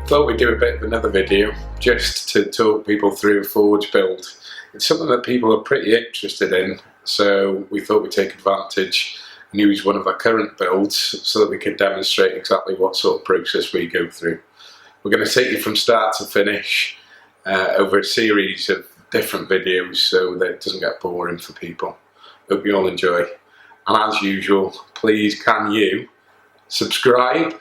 Thought we'd do a bit of another video just to talk people through a Ford build. It's something that people are pretty interested in, so we thought we'd take advantage and use one of our current builds so that we could demonstrate exactly what sort of process we go through. We're going to take you from start to finish over a series of different videos so that it doesn't get boring for people. Hope you all enjoy. And as usual, please can you subscribe,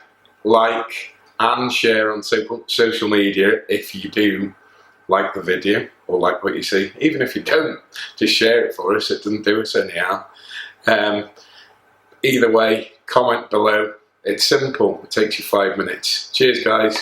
like and share on social media if you do like the video or like what you see. Even if you don't, just share it for us, it doesn't do us any harm. Either way, comment below. It's simple, it takes you 5 minutes. Cheers guys.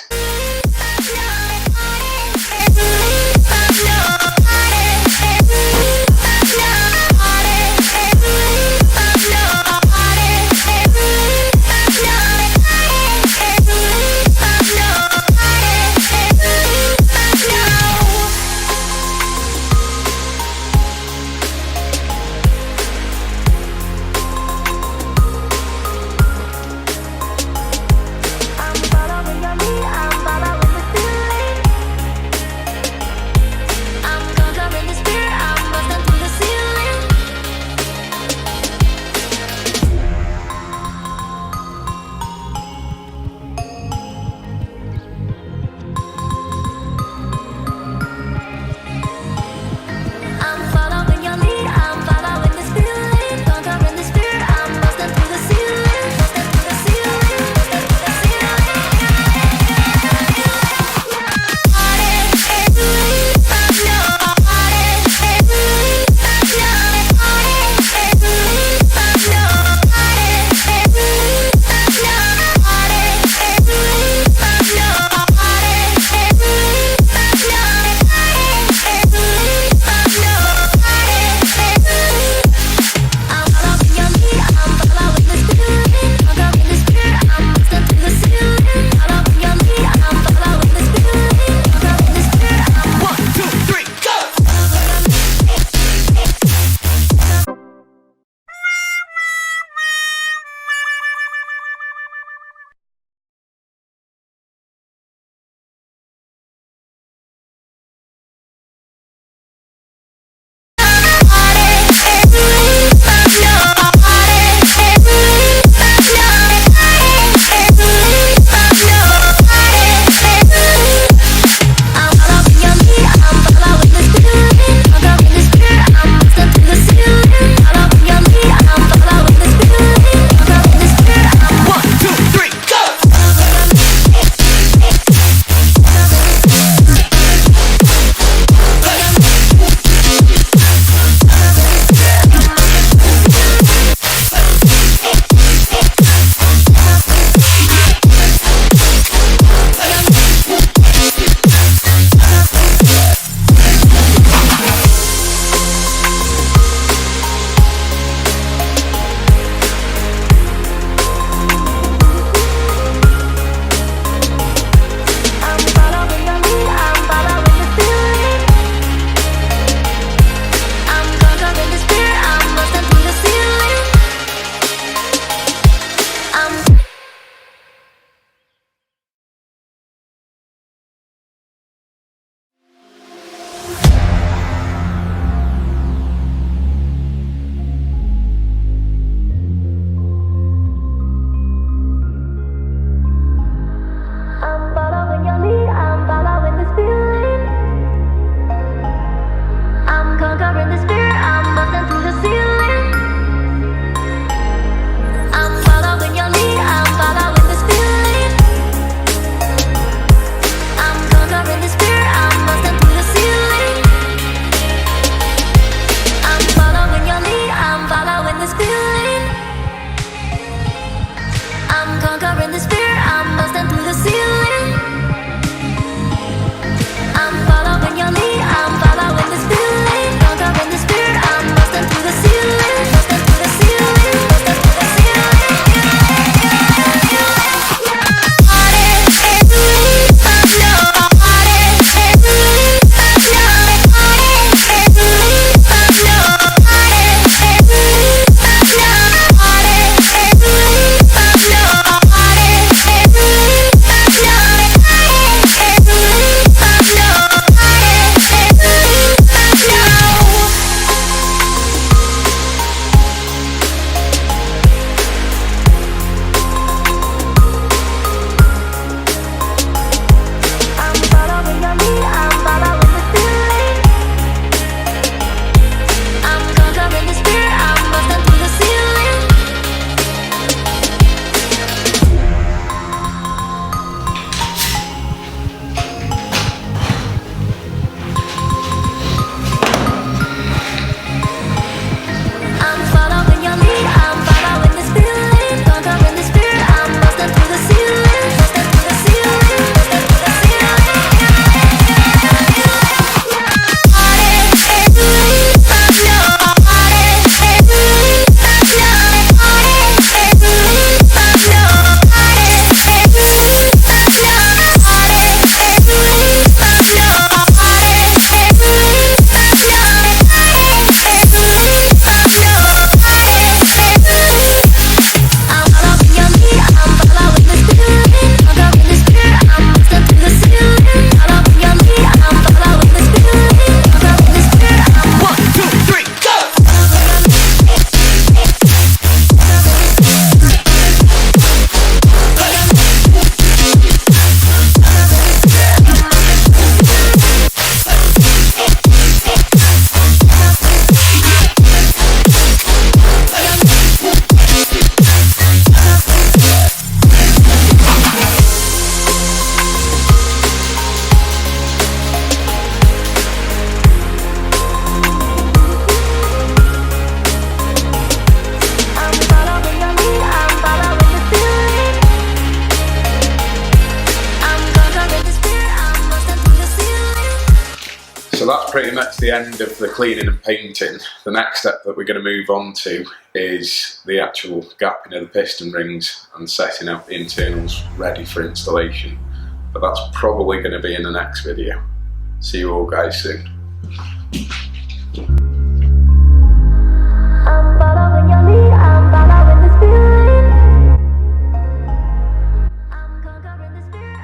that's the end of the cleaning and painting. The next step that we're going to move on to is the actual gapping of the piston rings and setting up the internals ready for installation. But that's probably going to be in the next video. See you all guys soon.